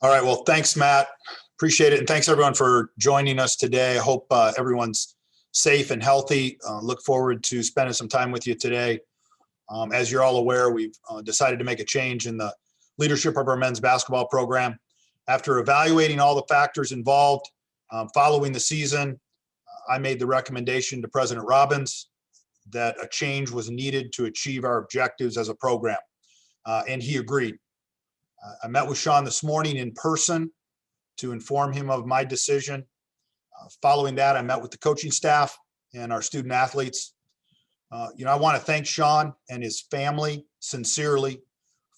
All right. Well, thanks, Matt. Appreciate it. And thanks everyone for joining us today. I hope everyone's safe and healthy. Look forward to spending some time with you today. As you're all aware, we've decided to make a change in the leadership of our men's basketball program. After evaluating all the factors involved following the season, I made the recommendation to President Robbins that a change was needed to achieve our objectives as a program. And he agreed. I met with Sean this morning in person to inform him of my decision. Following that, I met with the coaching staff and our student athletes. I want to thank Sean and his family sincerely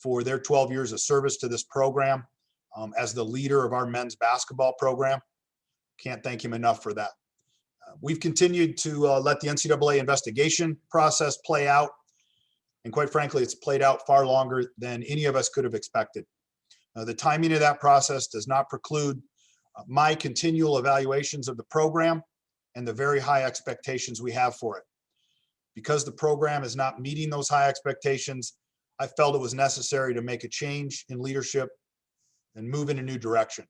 for their 12 years of service to this program as the leader of our men's basketball program. Can't thank him enough for that. We've continued to let the NCAA investigation process play out. And quite frankly, it's played out far longer than any of us could have expected. The timing of that process does not preclude my continual evaluations of the program and the very high expectations we have for it. Because the program is not meeting those high expectations, I felt it was necessary to make a change in leadership and move in a new direction.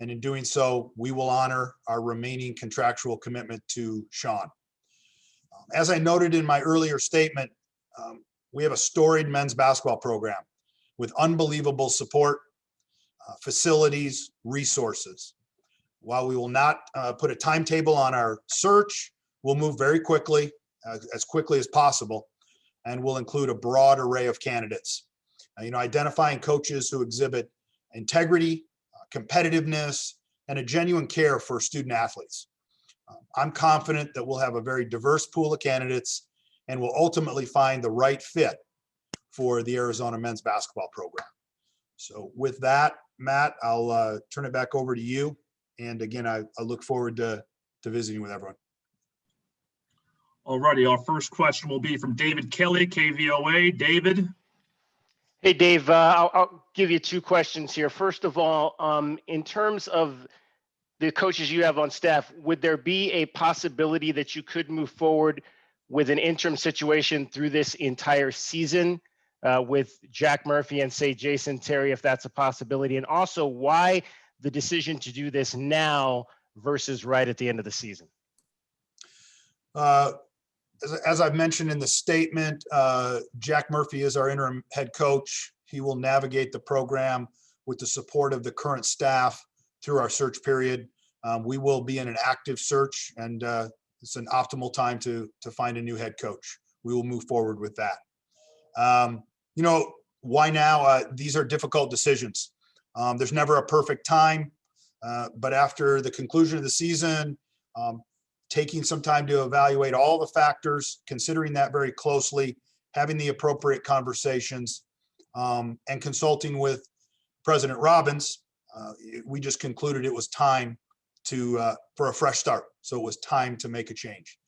And in doing so, we will honor our remaining contractual commitment to Sean. As I noted in my earlier statement, we have a storied men's basketball program with unbelievable support, facilities, resources. While we will not put a timetable on our search, we'll move very quickly, as quickly as possible, and we'll include a broad array of candidates. Identifying coaches who exhibit integrity, competitiveness, and a genuine care for student athletes. I'm confident that we'll have a very diverse pool of candidates and will ultimately find the right fit for the Arizona men's basketball program. So with that, Matt, I'll turn it back over to you. And again, I look forward to visiting with everyone. All righty, our first question will be from David Kelly, KVOA. David. Hey, Dave, I'll give you two questions here. First of all, in terms of the coaches you have on staff, would there be a possibility that you could move forward with an interim situation through this entire season with Jack Murphy and say Jason Terry, if that's a possibility? And also, why the decision to do this now versus right at the end of the season? As I've mentioned in the statement, Jack Murphy is our interim head coach. He will navigate the program with the support of the current staff through our search period. We will be in an active search, and it's an optimal time to find a new head coach. We will move forward with that. Why now? These are difficult decisions. There's never a perfect time, but after the conclusion of the season, taking some time to evaluate all the factors, considering that very closely, having the appropriate conversations, and consulting with President Robbins, we just concluded it was time for a fresh start. So it was time to make a change.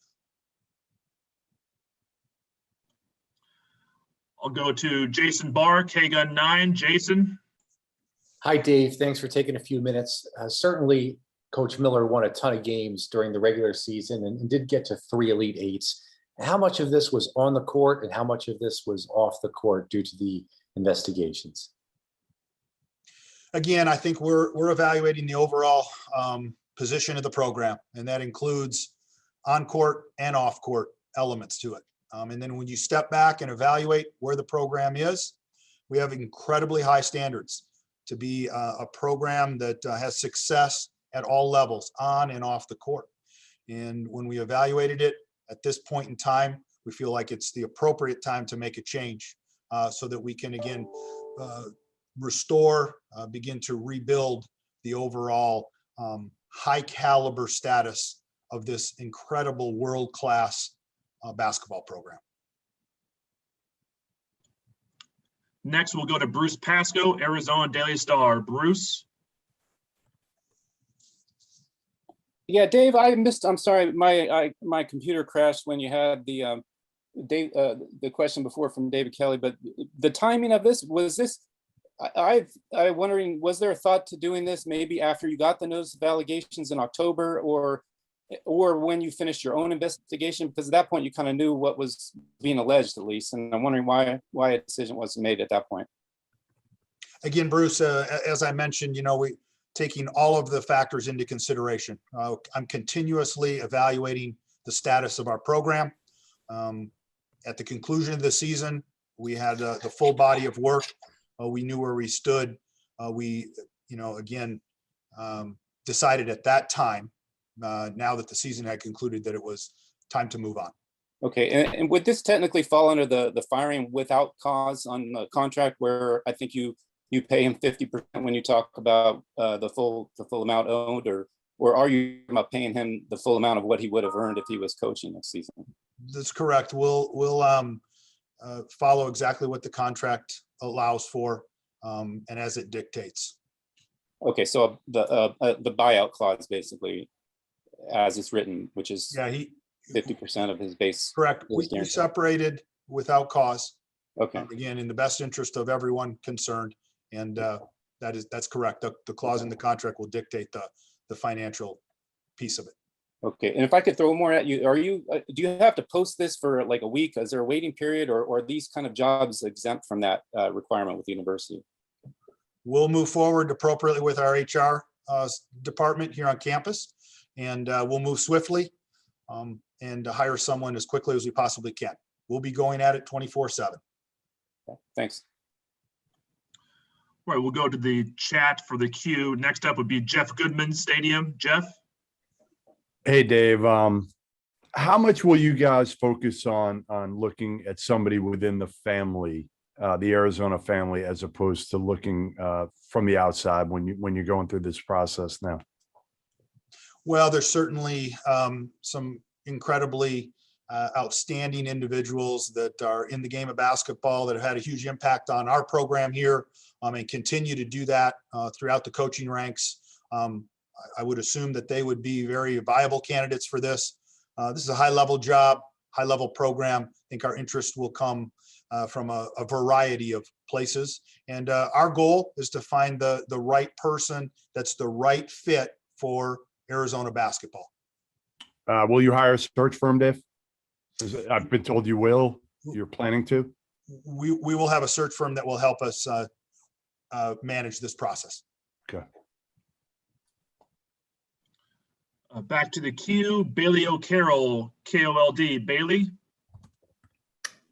I'll go to Jason Barr, KGUN 9. Jason. Hi, Dave. Thanks for taking a few minutes. Certainly, Coach Miller won a ton of games during the regular season and did get to 3 Elite Eights. How much of this was on the court and how much of this was off the court due to the investigations? Again, I think we're evaluating the overall position of the program, and that includes on-court and off-court elements to it. And then when you step back and evaluate where the program is, we have incredibly high standards to be a program that has success at all levels, on and off the court. And when we evaluated it at this point in time, we feel like it's the appropriate time to make a change so that we can, again, restore, begin to rebuild the overall high caliber status of this incredible world-class basketball program. Next, we'll go to Bruce Pascoe, Arizona Daily Star. Bruce. Yeah, Dave, I'm sorry, my computer crashed when you had the question before from David Kelly, but the timing of this, was this, I'm wondering, was there a thought to doing this maybe after you got the notice of allegations in October, or when you finished your own investigation? Because at that point you kind of knew what was being alleged, at least, and I'm wondering why a decision wasn't made at that point. Again, Bruce, as I mentioned, we taking all of the factors into consideration. I'm continuously evaluating the status of our program. At the conclusion of the season, we had the full body of work. We knew where we stood. We, again, decided at that time, now that the season had concluded, that it was time to move on. Okay, and would this technically fall under the firing without cause on the contract, where I think you pay him 50% when you talk about the full amount owed, or are you about paying him the full amount of what he would have earned if he was coaching next season? That's correct. We'll follow exactly what the contract allows for, and as it dictates. Okay, so the buyout clause, basically, as it's written, which is Yeah, 50% of his base. correct. was We guaranteed. separated without cause. Okay, Again, in the best interest of everyone concerned, and that's correct. The clause in the contract will dictate the financial piece of it. okay. And if I could throw more at you, do you have to post this for like a week? Is there a waiting period, or are these kind of jobs exempt from that requirement with the university? We'll move forward appropriately with our HR department here on campus, and we'll move swiftly and hire someone as quickly as we possibly can. We'll be going at it 24/7. Okay, thanks. All right, we'll go to the chat for the queue. Next up would be Jeff Goodman, Stadium. Jeff? Hey, Dave. How much will you guys focus on looking at somebody within the family, the Arizona family, as opposed to looking from the outside when you're going through this process now? Well, there's certainly some incredibly outstanding individuals that are in the game of basketball that have had a huge impact on our program here, and continue to do that throughout the coaching ranks. I would assume that they would be very viable candidates for this. This is a high-level job, high-level program. I think our interest will come from a variety of places. And our goal is to find the right person that's the right fit for Arizona basketball. Will you hire a search firm, Dave? I've been told you will. You're planning to? We will have a search firm that will help us manage this process. Okay. Back to the queue, Bailey O'Carroll, KOLD. Bailey?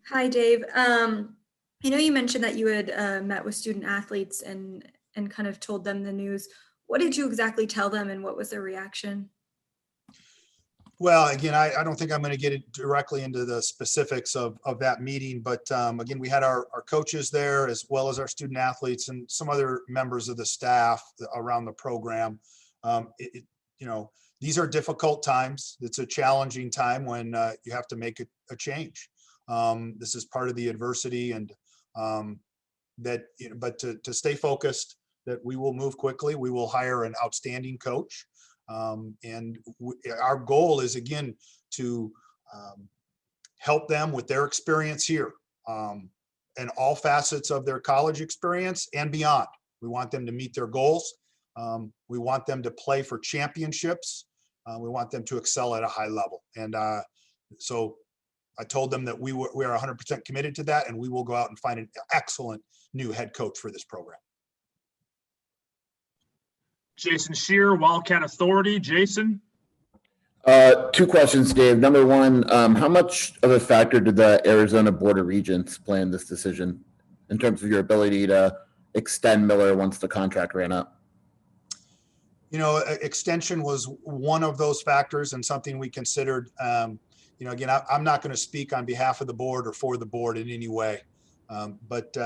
Hi, Dave. I know you mentioned that you had met with student athletes and kind of told them the news. What did you exactly tell them, and what was their reaction? Well, again, I don't think I'm going to get it directly into the specifics of that meeting, but again, we had our coaches there, as well as our student athletes and some other members of the staff around the program. These are difficult times. It's a challenging time when you have to make a change. This is part of the adversity, and but to stay focused, that we will move quickly. We will hire an outstanding coach. Our goal is, again, to help them with their experience here and all facets of their college experience and beyond. We want them to meet their goals. We want them to play for championships. We want them to excel at a high level. And so I told them that we are 100% committed to that, and we will go out and find an excellent new head coach for this program. Jason Shear, Wildcat Authority. Jason? Two questions, Dave. Number one, how much of a factor did the Arizona Board of Regents play in this decision in terms of your ability to extend Miller once the contract ran out? Extension was one of those factors and something we considered. Again, I'm not going to speak on behalf of the board or for the board in any way. But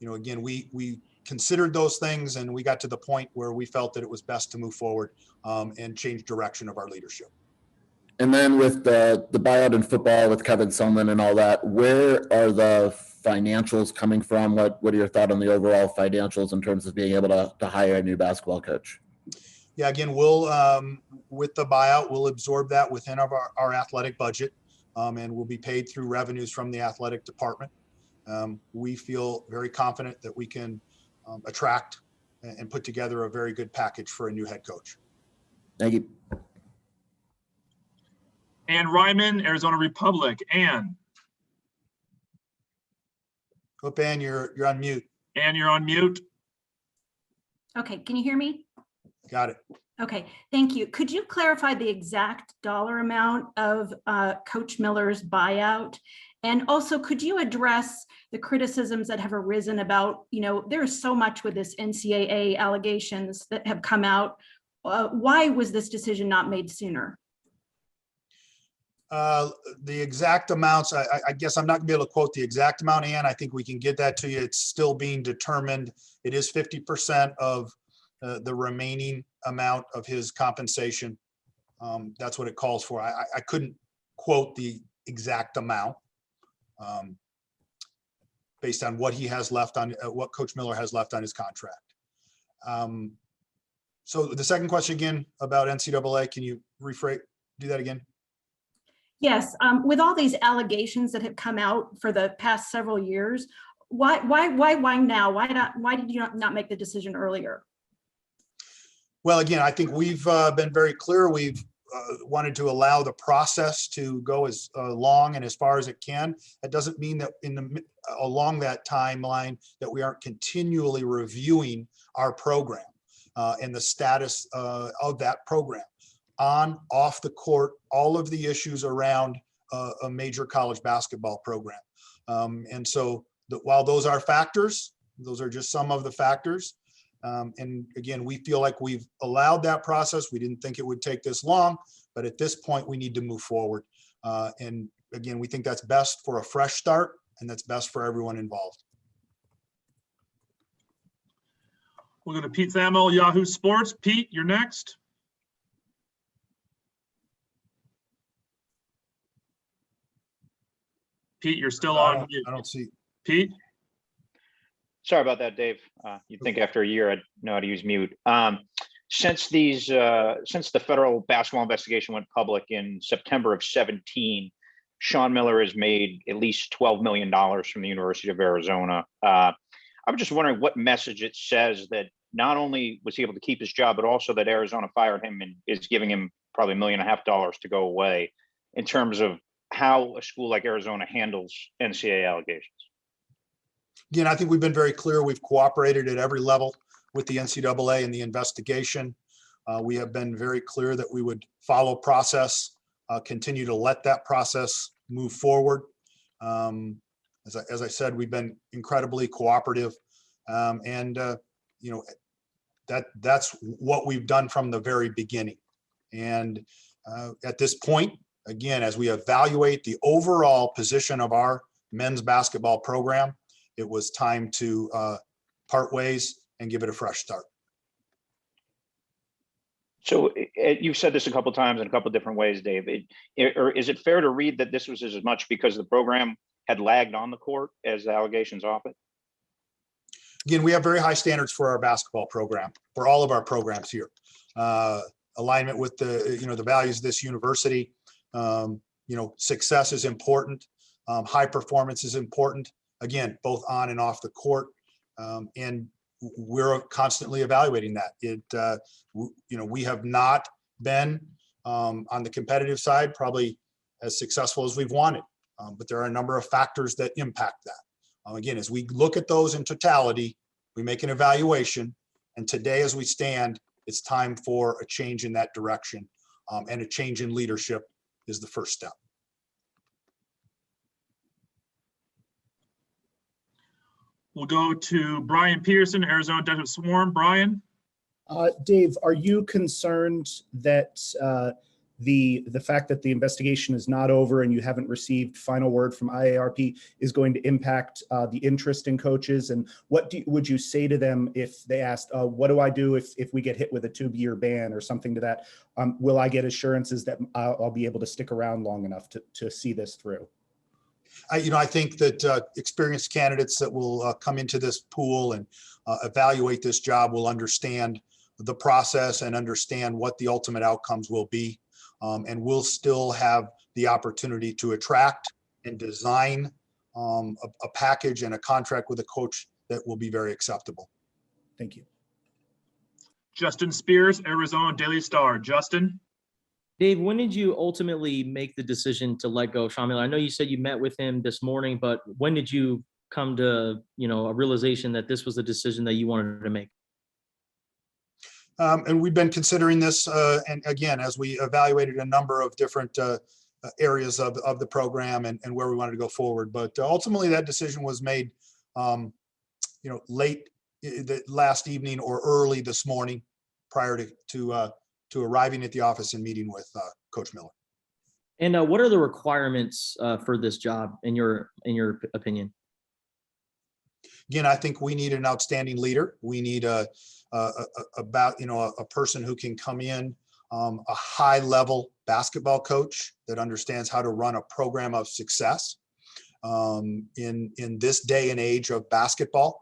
again, we considered those things, and we got to the point where we felt that it was best to move forward and change direction of our leadership. And then with the buyout in football with Kevin Sumlin and all that, where are the financials coming from? What are your thoughts on the overall financials in terms of being able to hire a new basketball coach? Yeah, again, we'll with the buyout, we'll absorb that within our athletic budget, and we'll be paid through revenues from the athletic department. We feel very confident that we can attract and put together a very good package for a new head coach. Thank you. Ann Ryman, Arizona Republic. Ann? Hope, Ann, you're on mute. Ann, you're on mute. Okay, can you hear me? Got it. Okay, thank you. Could you clarify the exact dollar amount of Coach Miller's buyout? And also, could you address the criticisms that have arisen about, there's so much with this NCAA allegations that have come out. Why was this decision not made sooner? The exact amounts, I guess I'm not gonna be able to quote the exact amount, Ann. I think we can get that to you. It's still being determined. It is 50% of the remaining amount of his compensation. That's what it calls for. I couldn't quote the exact amount based on what he has left on, what Coach Miller has left on his contract. So the second question again about NCAA, can you do that again? Yes, with all these allegations that have come out for the past several years, why now? Why did you not make the decision earlier? Well, again, I think we've been very clear. We've wanted to allow the process to go as long and as far as it can. That doesn't mean that along that timeline that we aren't continually reviewing our program and the status of that program on, off the court, all of the issues around a major college basketball program. And so while those are factors, those are just some of the factors. And again, we feel like we've allowed that process. We didn't think it would take this long, but at this point we need to move forward. And again, we think that's best for a fresh start and that's best for everyone involved. We'll go to Pete Thamel, Yahoo Sports. Pete, you're next. Pete, you're still on mute. I don't see. Pete? Sorry about that, Dave. You'd think after a year I'd know how to use mute. Since the federal basketball investigation went public in September of 17, Sean Miller has made at least $12 million from the University of Arizona. I'm just wondering what message it says that not only was he able to keep his job, but also that Arizona fired him and is giving him probably $1.5 million to go away, in terms of how a school like Arizona handles NCAA allegations. Again, I think we've been very clear. We've cooperated at every level with the NCAA in the investigation. We have been very clear that we would follow process, continue to let that process move forward. As I said, we've been incredibly cooperative, and that's what we've done from the very beginning. And at this point, again, as we evaluate the overall position of our men's basketball program, it was time to part ways and give it a fresh start. So you've said this a couple of times in a couple of different ways, Dave. Or is it fair to read that this was as much because the program had lagged on the court as the allegations off it? Again, we have very high standards for our basketball program, for all of our programs here. Alignment with the values of this university. Success is important. High performance is important. Again, both on and off the court. And we're constantly evaluating that. We have not been on the competitive side probably as successful as we've wanted, but there are a number of factors that impact that. Again, as we look at those in totality, we make an evaluation, and today as we stand, it's time for a change in that direction, and a change in leadership is the first step. We'll go to Brian Peterson, Arizona Desert Swarm. Brian? Dave, are you concerned that the fact that the investigation is not over and you haven't received final word from IARP is going to impact the interest in coaches? And what would you say to them if they asked, what do I do if we get hit with a 2-year ban or something to that? Will I get assurances that I'll be able to stick around long enough to see this through? I think that experienced candidates that will come into this pool and evaluate this job will understand the process and understand what the ultimate outcomes will be. And we'll still have the opportunity to attract and design a package and a contract with a coach that will be very acceptable. Thank you. Justin Spears, Arizona Daily Star. Justin? Dave, when did you ultimately make the decision to let go of Sean Miller? I know you said you met with him this morning, but when did you come to, a realization that this was the decision that you wanted to make? And we've been considering this, and again, as we evaluated a number of different areas of the program and where we wanted to go forward. But ultimately, that decision was made, late the last evening or early this morning, prior to arriving at the office and meeting with Coach Miller. And what are the requirements for this job, in your opinion? Again, I think we need an outstanding leader. We need a person who can come in, a high-level basketball coach that understands how to run a program of success in this day and age of basketball.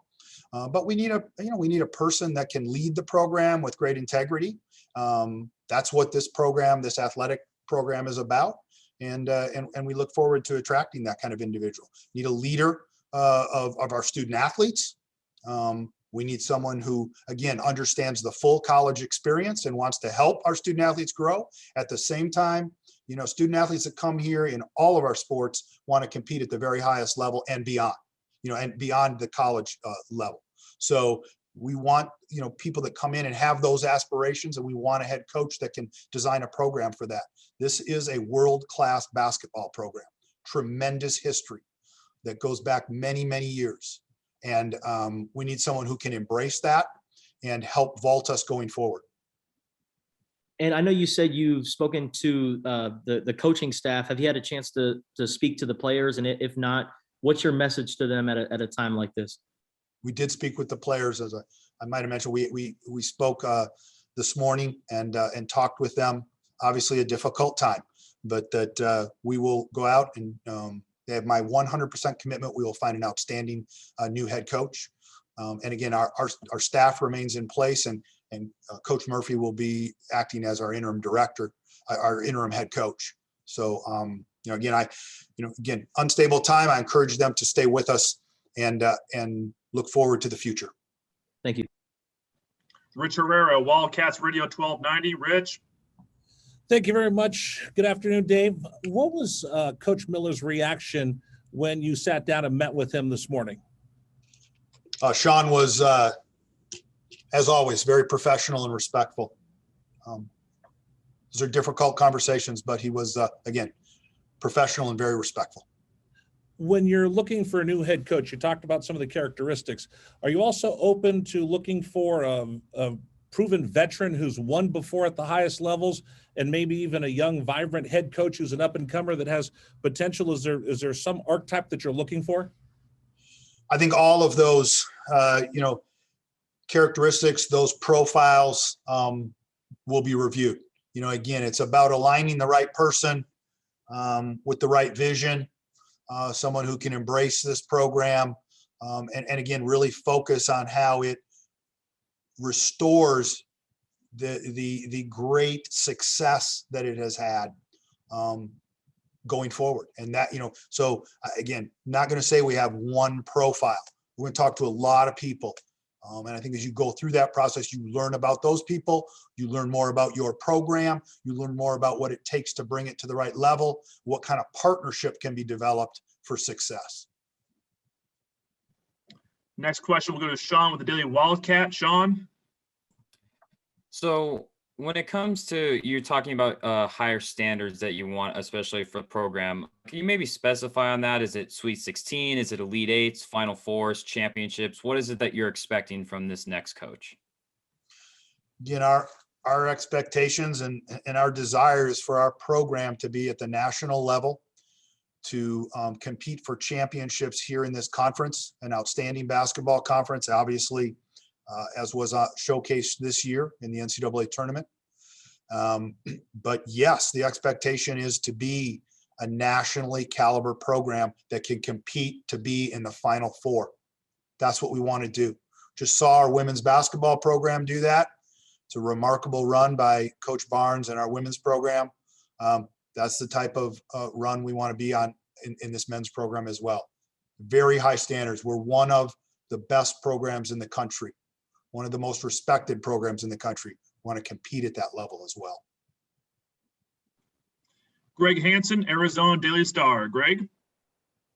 But we need a person that can lead the program with great integrity. That's what this athletic program is about. And we look forward to attracting that kind of individual. Need a leader of our student athletes. We need someone who, again, understands the full college experience and wants to help our student athletes grow. At the same time, student athletes that come here in all of our sports want to compete at the very highest level and beyond, and beyond the college level. So we want, people that come in and have those aspirations, and we want a head coach that can design a program for that. This is a world-class basketball program, tremendous history that goes back many, many years. And we need someone who can embrace that and help vault us going forward. And I know you said you've spoken to the coaching staff. Have you had a chance to speak to the players? And if not, what's your message to them at a time like this? We did speak with the players, as I might have mentioned. We spoke this morning and talked with them. Obviously, a difficult time, but that we will go out and they have my 100% commitment. We will find an outstanding new head coach. And again, our staff remains in place, and Coach Murphy will be acting as our interim director, our interim head coach. So, again, unstable time. I encourage them to stay with us and look forward to the future. Thank you. Rich Herrera, Wildcats Radio 1290. Rich. Thank you very much. Good afternoon, Dave. What was Coach Miller's reaction when you sat down and met with him this morning? Sean was, as always, very professional and respectful. Those are difficult conversations, but he was, again, professional and very respectful. When you're looking for a new head coach, you talked about some of the characteristics. Are you also open to looking for a proven veteran who's won before at the highest levels, and maybe even a young, vibrant head coach who's an up-and-comer that has potential? Is there some archetype that you're looking for? I think all of those, characteristics, those profiles will be reviewed. Again, it's about aligning the right person with the right vision, someone who can embrace this program, and again, really focus on how it restores the great success that it has had going forward. And that, so again, not going to say we have one profile. We're going to talk to a lot of people. And I think as you go through that process, you learn about those people, you learn more about your program, you learn more about what it takes to bring it to the right level, what kind of partnership can be developed for success. Next question, we'll go to Sean with the Daily Wildcat. Sean. So when it comes to you talking about higher standards that you want, especially for the program, can you maybe specify on that? Is it Sweet 16? Is it Elite Eights, Final Fours, championships? What is it that you're expecting from this next coach? Again, our expectations and our desire is for our program to be at the national level, to compete for championships here in this conference, an outstanding basketball conference, obviously, as was showcased this year in the NCAA tournament. But yes, the expectation is to be a nationally caliber program that can compete to be in the Final Four. That's what we want to do. Just saw our women's basketball program do that. It's a remarkable run by Coach Barnes and our women's program. That's the type of run we want to be on in this men's program as well. Very high standards. We're one of the best programs in the country, one of the most respected programs in the country. We want to compete at that level as well. Greg Hansen, Arizona Daily Star. Greg.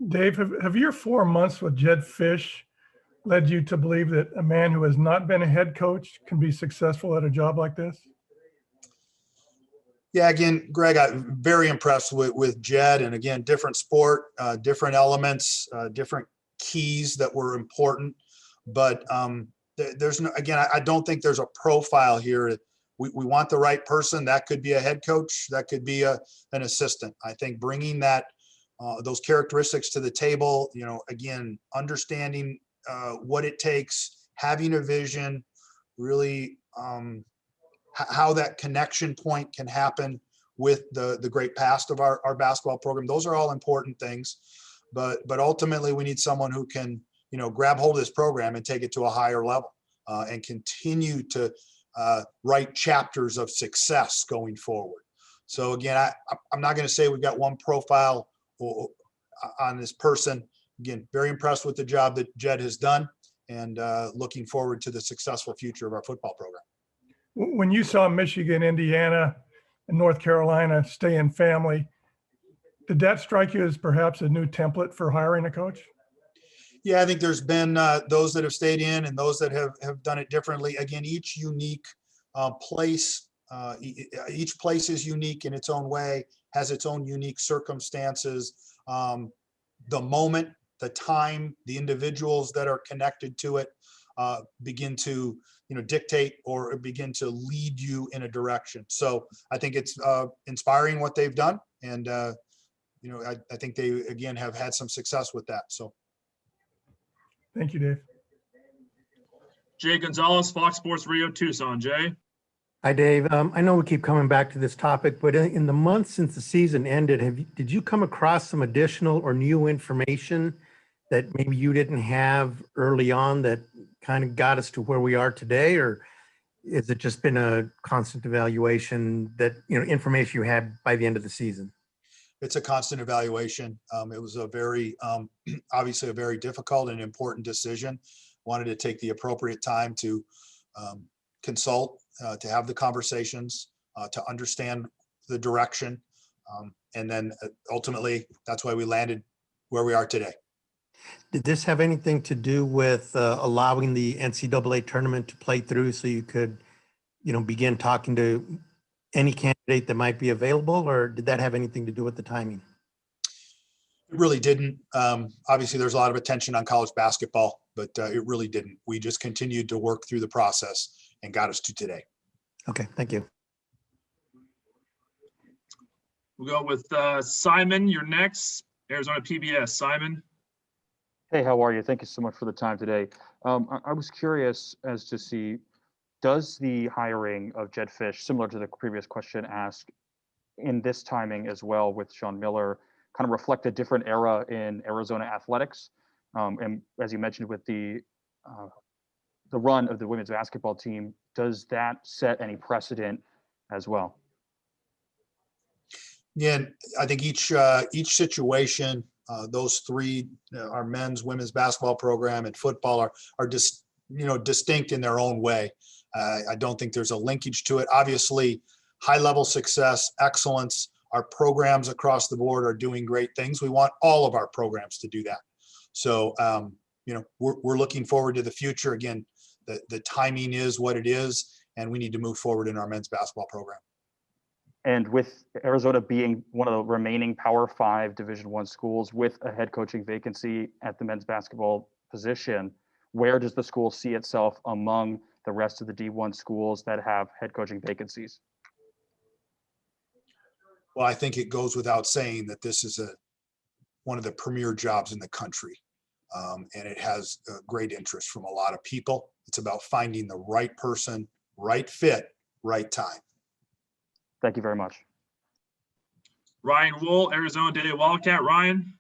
Dave, have your 4 months with Jed Fish led you to believe that a man who has not been a head coach can be successful at a job like this? Yeah, again, Greg, I'm very impressed with Jed, and again, different sport, different elements, different keys that were important. But there's no, again, I don't think there's a profile here. We want the right person. That could be a head coach. That could be an assistant. I think bringing that those characteristics to the table, again, understanding what it takes, having a vision, really how that connection point can happen with the great past of our basketball program. Those are all important things, but ultimately we need someone who can, grab hold of this program and take it to a higher level and continue to write chapters of success going forward. So again, I'm not going to say we've got one profile on this person. Again, very impressed with the job that Jed has done, and looking forward to the successful future of our football program. When you saw Michigan, Indiana, and North Carolina stay in family, did that strike you as perhaps a new template for hiring a coach? Yeah, I think there's been those that have stayed in and those that have done it differently. Again, each unique place, each place is unique in its own way, has its own unique circumstances. The moment, the time, the individuals that are connected to it begin to dictate or begin to lead you in a direction. So I think it's inspiring what they've done, and I think they again have had some success with that. So thank you, Dave. Jay Gonzalez, Fox Sports Radio Tucson. Jay. Hi, Dave. I know we keep coming back to this topic, but in the months since the season ended, did you come across some additional or new information that maybe you didn't have early on that kind of got us to where we are today? Or is it just been a constant evaluation that, information you had by the end of the season? It's a constant evaluation. It was a very, obviously a very difficult and important decision. Wanted to take the appropriate time to consult, to have the conversations, to understand the direction. And then ultimately, that's why we landed where we are today. Did this have anything to do with allowing the NCAA tournament to play through so you could, begin talking to any candidate that might be available, or did that have anything to do with the timing? It really didn't. Obviously, there's a lot of attention on college basketball, but it really didn't. We just continued to work through the process and got us to today. Okay, thank you. We'll go with Simon. You're next. Arizona PBS. Simon. Hey, how are you? Thank you so much for the time today. I was curious as to see, does the hiring of Jed Fish, similar to the previous question asked, in this timing as well with Sean Miller, kind of reflect a different era in Arizona athletics? And as you mentioned with the run of the women's basketball team, does that set any precedent as well? Yeah, I think each situation, those three, our men's, women's basketball program and football are just, distinct in their own way. I don't think there's a linkage to it. Obviously, high level success, excellence, our programs across the board are doing great things. We want all of our programs to do that. So, we're looking forward to the future. Again, the timing is what it is, and we need to move forward in our men's basketball program. And with Arizona being one of the remaining Power 5 Division I schools with a head coaching vacancy at the men's basketball position, where does the school see itself among the rest of the D1 schools that have head coaching vacancies? Well, I think it goes without saying that this is one of the premier jobs in the country. And it has great interest from a lot of people. It's about finding the right person, right fit, right time. Thank you very much. Ryan Wool, Arizona Daily Wildcat. Ryan.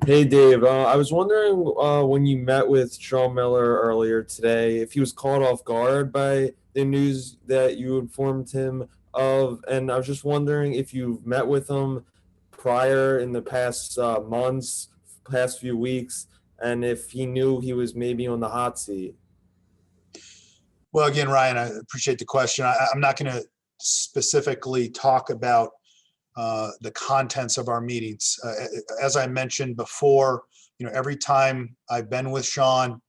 Hey, Dave. I was wondering when you met with Sean Miller earlier today, if he was caught off guard by the news that you informed him of. And I was just wondering if you've met with him prior in the past months, past few weeks, and if he knew he was maybe on the hot seat. Well, again, Ryan, I appreciate the question. I'm not going to specifically talk about the contents of our meetings. As I mentioned before, every time I've been with Sean,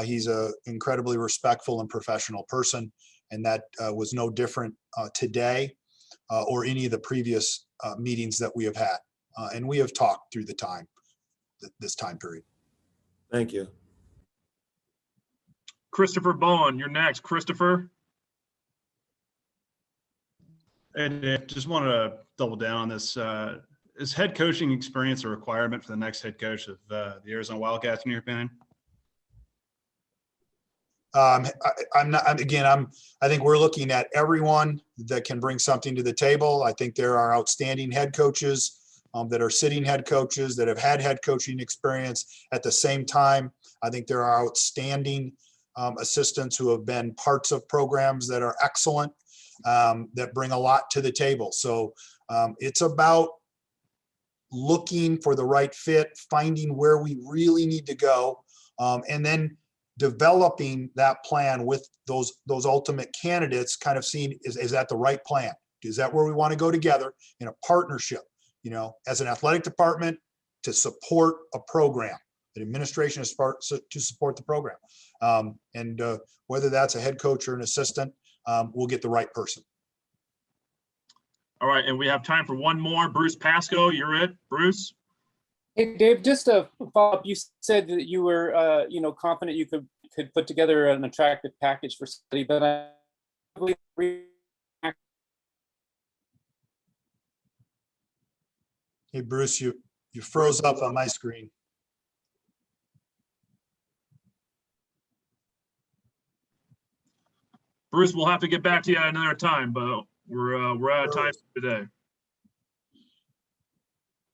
He's an incredibly respectful and professional person, and that was no different today or any of the previous meetings that we have had. And we have talked through this time period. Thank you. Christopher Bowen, you're next. Christopher? And just wanted to double down on this. Is head coaching experience a requirement for the next head coach of the Arizona Wildcats, in your opinion? I think we're looking at everyone that can bring something to the table. I think there are outstanding head coaches that are sitting head coaches that have had head coaching experience. At the same time, I think there are outstanding assistants who have been parts of programs that are excellent, that bring a lot to the table. So it's about looking for the right fit, finding where we really need to go, and then developing that plan with those ultimate candidates, kind of seeing, is that the right plan? Is that where we want to go together in a partnership, as an athletic department to support a program, the administration is to support the program. And whether that's a head coach or an assistant, we'll get the right person. All right, and we have time for one more. Bruce Pascoe, you're it. Bruce? Hey, Dave, just to follow up, you said that you were, confident you could put together an attractive package for somebody, but Hey, Bruce, you froze up on my screen. Bruce, we'll have to get back to you at another time, but we're out of time today.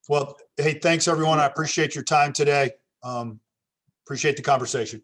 Well, hey, thanks everyone. I appreciate your time today. Appreciate the conversation.